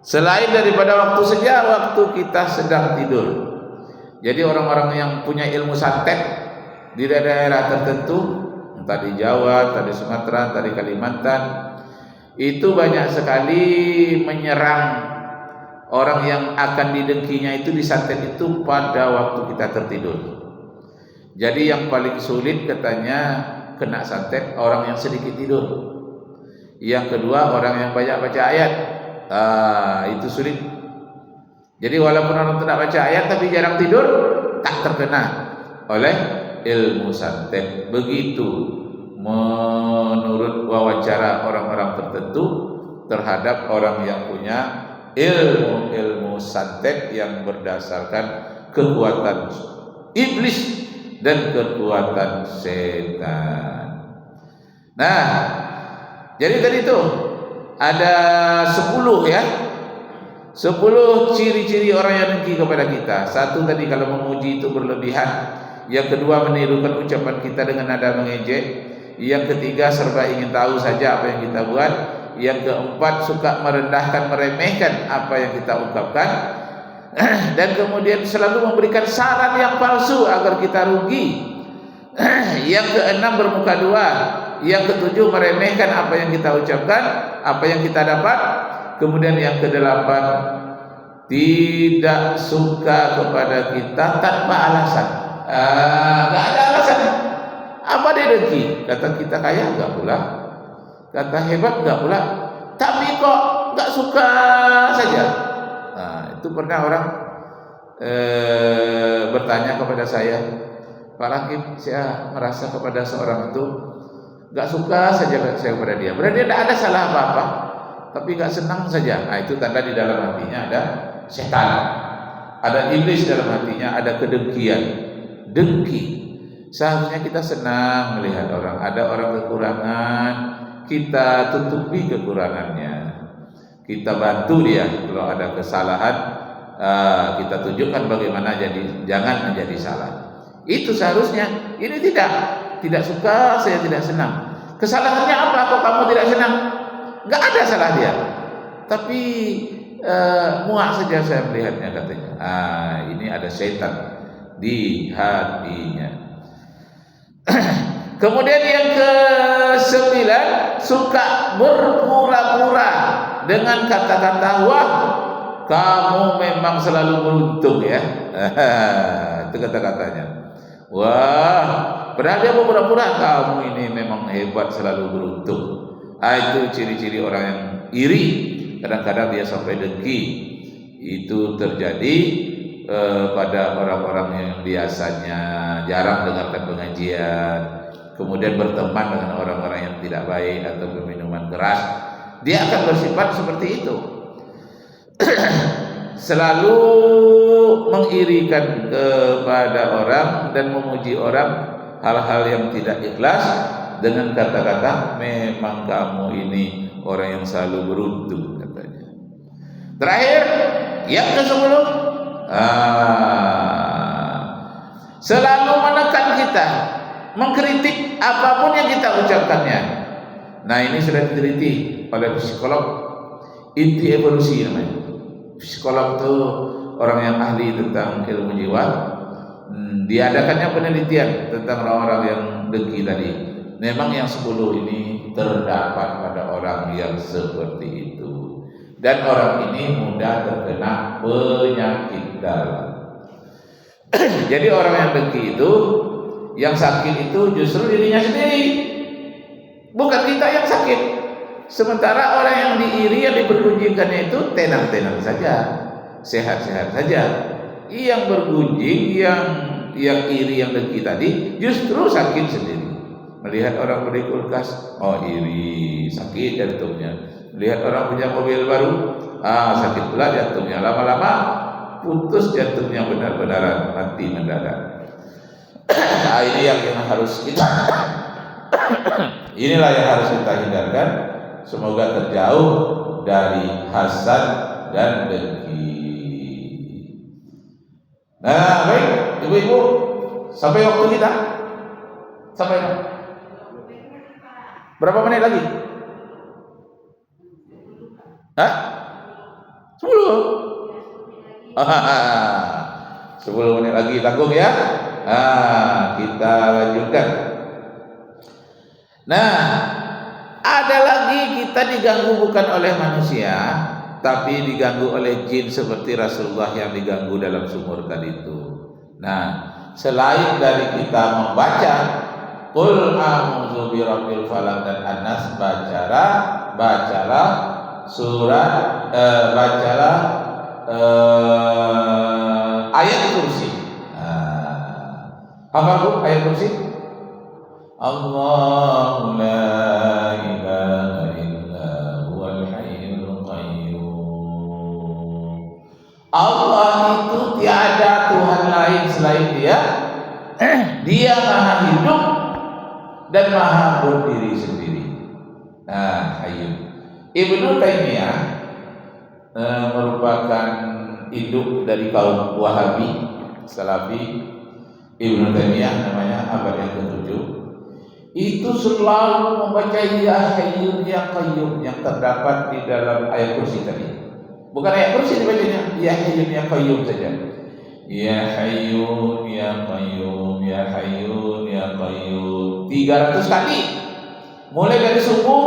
Selain daripada waktu senja, waktu kita sedang tidur. Jadi orang-orang yang punya ilmu santet di daerah tertentu, entah di Jawa, entah di Sumatera, entah di Kalimantan, itu banyak sekali menyerang orang yang akan didengkinya itu disantet itu pada waktu kita tertidur. Jadi yang paling sulit katanya kena santet orang yang sedikit tidur. Yang kedua orang yang banyak baca ayat. Itu sulit. Jadi walaupun orang tidak baca ayat tapi jarang tidur, tak terkena oleh ilmu santet. Begitu menurut wawancara orang-orang tertentu terhadap orang yang punya ilmu santet yang berdasarkan kekuatan iblis dan kekuatan setan. Nah, jadi tadi itu ada 10 ya. 10 ciri-ciri orang yang dengki kepada kita. Satu tadi kalau memuji itu berlebihan. Yang kedua menirukan ucapan kita dengan nada mengejek. Yang ketiga serba ingin tahu saja apa yang kita buat. Yang keempat suka merendahkan, meremehkan apa yang kita ungkapkan. Dan kemudian selalu memberikan saran yang palsu agar kita rugi. Yang keenam bermuka dua. Yang ketujuh meremehkan apa yang kita ucapkan, apa yang kita dapat. Kemudian yang kedelapan tidak suka kepada kita tanpa alasan. Gak ada alasan. Apa dia dengki? Kata kita kaya enggak pula, kata hebat enggak pula, tapi kok enggak suka saja. Itu pernah orang bertanya kepada saya, Pak Rakib, saya merasa kepada seorang itu enggak suka saja saya kepada dia. Berarti tidak ada salah apa-apa, tapi enggak senang saja. Itu tanda di dalam hatinya ada setan, ada iblis dalam hatinya, ada kedengkian, dengki. Seharusnya kita senang melihat orang, ada orang kekurangan, kita tutupi kekurangannya, kita bantu dia. Kalau ada kesalahan, kita tunjukkan bagaimana jangan menjadi salah. Itu seharusnya. Ini tidak suka, saya tidak senang. Kesalahannya apa kok kamu tidak senang? Enggak ada salah dia, tapi muak saja saya melihatnya, katanya. Ini ada setan di hatinya. Kemudian yang ke-9, suka berpura-pura dengan kata-kata, wah kamu memang selalu beruntung ya. Itu kata-katanya. Wah, padahal dia berpura-pura, kamu ini memang hebat, selalu beruntung. Itu ciri-ciri orang yang iri. Kadang-kadang dia sampai dengki. Itu terjadi pada orang-orang yang biasanya jarang dengarkan pengajian, kemudian berteman dengan orang-orang yang tidak baik atau berminuman keras, dia akan bersifat seperti itu. Selalu mengirikan kepada orang dan memuji orang hal-hal yang tidak ikhlas dengan kata-kata, memang kamu ini orang yang selalu beruntung, katanya. Terakhir, yang ke-10, selalu menekan kita, mengkritik apapun yang kita ucapkannya. Nah, ini sudah diteliti oleh psikolog, inti evolusi namanya. Psikolog itu orang yang ahli tentang ilmu jiwa. Diadakannya penelitian tentang orang-orang yang dengki tadi. Memang yang 10 ini terdapat pada orang yang seperti itu. Dan orang ini mudah terkena penyakit dalam. Jadi orang yang dengki itu, yang sakit itu justru dirinya sendiri, bukan kita yang sakit. Sementara orang yang diiri, yang dipergunjingkannya itu tenang-tenang saja, sehat-sehat saja. Yang bergunjing, yang iri, yang dengki tadi justru sakit sendiri. Melihat orang beli kulkas, oh iri, sakit jantungnya. Lihat orang punya mobil baru, sakit pula jantungnya. Lama-lama putus jantungnya, benar-benar mati mendadak. Ini yang harus kita inilah yang harus kita hindarkan. Semoga terjauh dari hasad dan dengki. Nah, baik ibu-ibu, sampai waktu kita sampai berapa menit lagi? 10 menit lagi tanggung ya. Kita lanjutkan. Nah, ada lagi kita diganggu bukan oleh manusia, tapi diganggu oleh jin seperti Rasulullah yang diganggu dalam sumur tadi itu. Nah, selain dari kita membaca Qul a'udzu birabbil falaq dan An-Nas, bacalah surat ayat kursi. Apa Bu ayat kursi? Allahu la ilaha illa huwal hayyul qayyum. Allah itu tiada Tuhan lain selain Dia. Dia Maha hidup dan Maha berdiri sendiri. Nah, Hayyu. Ibnu Taimiyah merupakan induk dari kaum Wahabi, Salafi. Ibnu Taimiyah namanya, abad yang ke-7. Itu selalu membaca Ya Hayyu Ya Qayyum yang terdapat di dalam ayat kursi tadi. Bukan ayat kursi dibacanya, Ya Hayyu Ya Qayyum saja. Ya Hayyu Ya Qayyum, Ya Hayyu Ya Qayyum 300 kali. Mulai dari subuh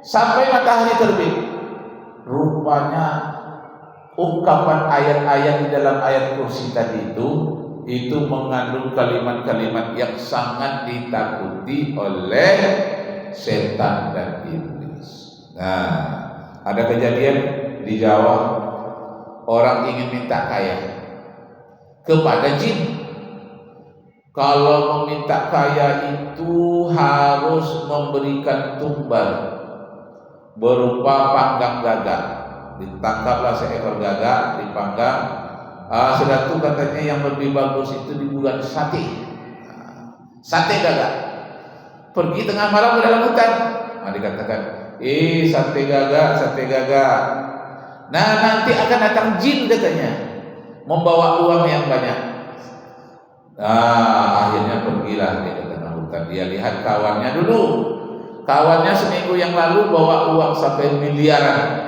sampai matahari terbit. Rupanya ungkapan ayat-ayat di dalam ayat kursi tadi itu mengandung kalimat-kalimat yang sangat ditakuti oleh setan dan iblis. Nah, ada kejadian di Jawa, orang ingin minta kaya kepada jin. Kalau meminta kaya itu harus memberikan tumbal berupa panggang gagak. Ditangkaplah seekor gagak, dipanggang. Sudah tuh katanya yang lebih bagus itu dibuat sate. Sate gagak. Pergi tengah malam ke dalam hutan. Dikatakan, sate gagak, sate gagak. Nah, nanti akan datang jin katanya, membawa uang yang banyak. Akhirnya pergilah dia ke tengah hutan. Dia lihat kawannya dulu. Kawannya seminggu yang lalu bawa uang sampai miliaran.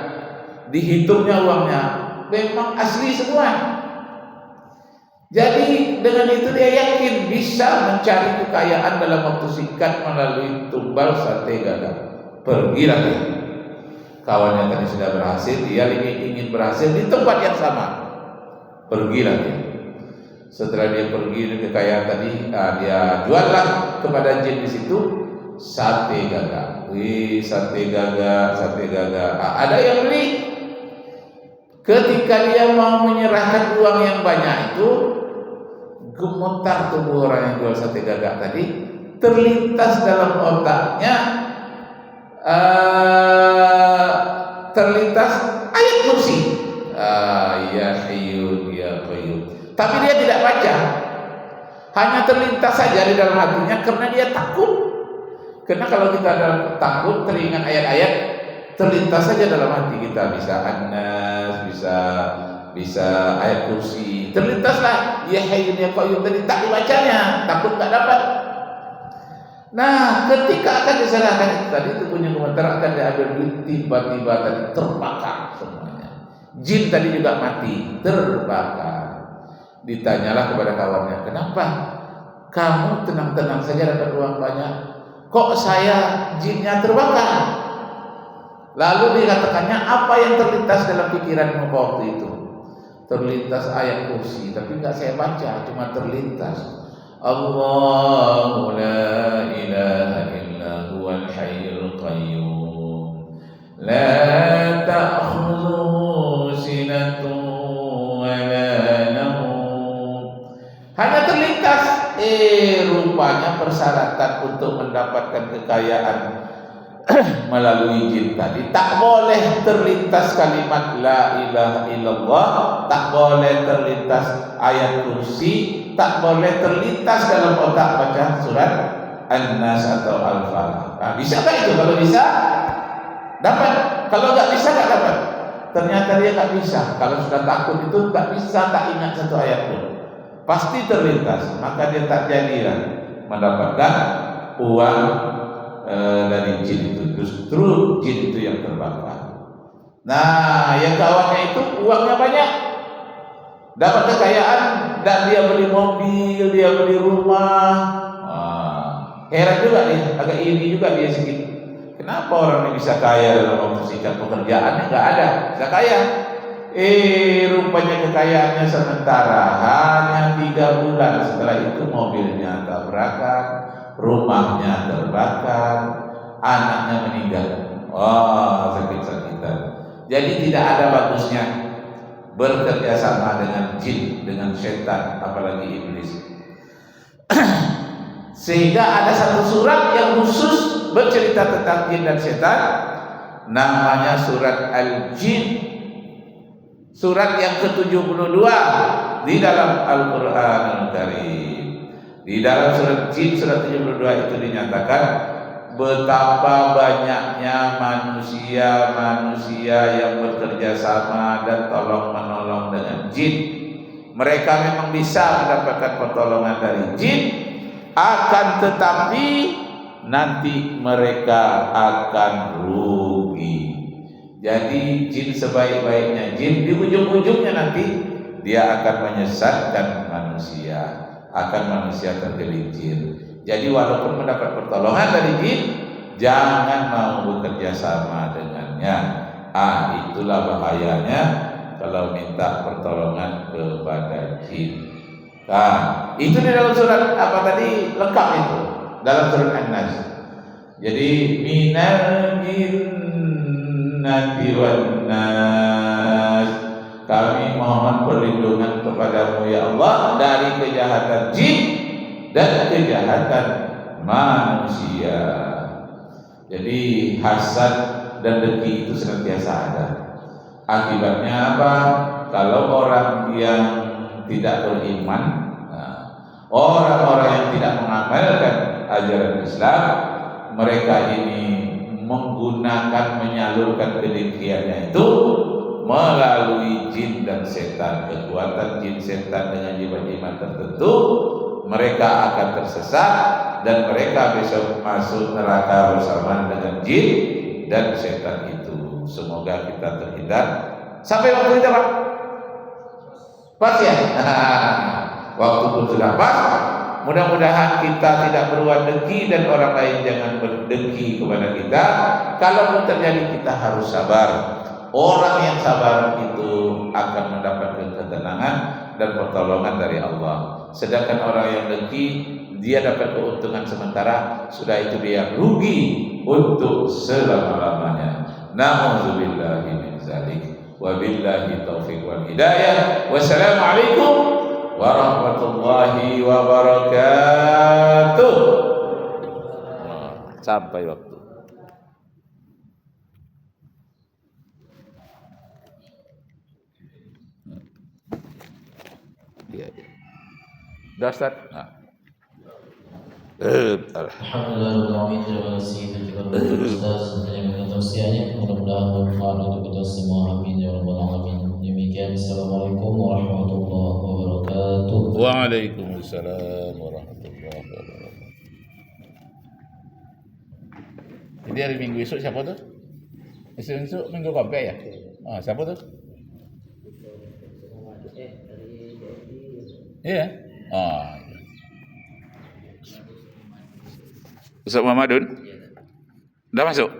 Dihitungnya uangnya, memang asli semua. Jadi dengan itu dia yakin bisa mencari kekayaan dalam waktu singkat melalui tumbal sate gagak. Pergilah dia. Kawannya tadi sudah berhasil, dia ingin berhasil di tempat yang sama. Pergilah dia. Setelah dia pergi kekayaan tadi, dia juallah kepada jin di situ sate gagak. Sate gagak, sate gagak. Ada yang beli. Ketika dia mau menyerahkan uang yang banyak itu, gemetar tubuh orang yang jual sate gagak tadi. Terlintas dalam otaknya terlintas ayat kursi. Ya Hayyu Ya Qayyum. Tapi dia tidak baca, hanya terlintas saja di dalam hatinya karena dia takut. Karena kalau kita takut, teringat ayat-ayat, terlintas saja dalam hati kita. Bisa An-Nas, bisa ayat kursi, terlintaslah Ya Hayyu Ya Qayyum tadi, tak dibacanya, takut tak dapat. Nah, ketika akan diserahkan itu tadi, tubuhnya gemetar, akan diambil duit, tiba-tiba tadi terbakar semuanya. Jin tadi juga mati, terbakar. Ditanyalah kepada kawannya, kenapa kamu tenang-tenang saja dapat uang banyak, kok saya jinnya terbakar? Lalu dikatakannya, apa yang terlintas dalam pikiranmu waktu itu? Terlintas ayat kursi, tapi enggak saya baca, cuma terlintas Allahu la ilaha illa huwal hayyul qayyum la ta'khudhuhu sinatun wa la nawm. Hanya terlintas, rupanya persyaratan untuk mendapatkan kekayaan melalui jin tadi, tak boleh terlintas kalimat la ilaha illallah, tak boleh terlintas ayat kursi, tak boleh terlintas dalam otak baca surat An-Nas atau Al-Falaq. Nah, bisa tak itu? Kalau bisa, dapat. Kalau nggak bisa, nggak dapat. Ternyata dia nggak bisa. Kalau sudah takut itu nggak bisa, tak ingat satu ayat pun, pasti terlintas. Maka dia tak jadilah mendapatkan uang dari jin itu. Justru jin itu yang terbakar. Nah, yang kawannya itu uangnya banyak, dapat kekayaan dan dia beli mobil, dia beli rumah. Heran juga dia, agak iri juga dia sedikit. Kenapa orang ini bisa kaya dalam waktu singkat, pekerjaannya nggak ada, bisa kaya. Rupanya kekayaannya sementara, hanya 3 bulan. Setelah itu mobilnya tabrakan, rumahnya terbakar, anaknya meninggal. Sakit-sakitan. Jadi tidak ada bagusnya bekerja sama dengan jin, dengan setan, apalagi iblis. Sehingga ada satu surat yang khusus bercerita tentang jin dan setan, namanya surat Al-Jin, surat yang ke-72 di dalam Al-Quran Al-Karim. Di dalam surat Jin, surat 72 itu dinyatakan betapa banyaknya manusia yang bekerja sama dan tolong-menolong dengan jin. Mereka memang bisa mendapatkan pertolongan dari jin, akan tetapi nanti mereka akan rugi. Jadi jin sebaik-baiknya jin, di ujung-ujungnya nanti dia akan menyesatkan manusia, akan manusia tergelincir. Jadi walaupun mendapat pertolongan dari jin, jangan mau bekerja sama dengannya. Itulah bahayanya kalau minta pertolongan kepada jin. Itu di dalam surat apa tadi, lengkap itu dalam surat An-Nas. Jadi minal jinnati wan nas, kami mohon perlindungan kepadamu ya Allah dari kejahatan jin dan kejahatan manusia. Jadi hasad dan dengki itu senantiasa ada. Akibatnya apa? Kalau orang yang tidak beriman, orang-orang yang tidak mengamalkan ajaran Islam, mereka ini menyalurkan kedengkiannya itu melalui jin dan setan. Kekuatan jin setan dengan jimat-jimat tertentu, mereka akan tersesat dan mereka besok masuk neraka bersama dengan jin dan setan itu. Semoga kita terhindar. Sampai waktu kita, Pak? Pas ya? Waktu pun sudah pas. Mudah-mudahan kita tidak berbuat dengki dan orang lain jangan berdengki kepada kita. Kalaupun terjadi, kita harus sabar. Orang yang sabar itu akan mendapatkan ketenangan dan pertolongan dari Allah. Sedangkan orang yang dengki, dia dapat keuntungan sementara, sudah itu dia rugi untuk selama-lamanya. Na'udzubillahi min dzalik. Wabillahi taufiq wal hidayah. Wassalamualaikum warahmatullahi wabarakatuh. Sampai waktu. Iya. Dah Ustaz. Alhamdulillah, terima kasih kepada Ustaz yang tausiahnya, mudah-mudahan bermanfaat untuk kita semua, amin ya rabbal alamin. Demikian, assalamualaikum warahmatullahi wabarakatuh. Waalaikumsalam warahmatullahi wabarakatuh. Jadi hari Minggu esok siapa tuh? Esok Minggu Kompe ya? Siapa tuh? Iya. Ustaz Muhammadun? Udah masuk?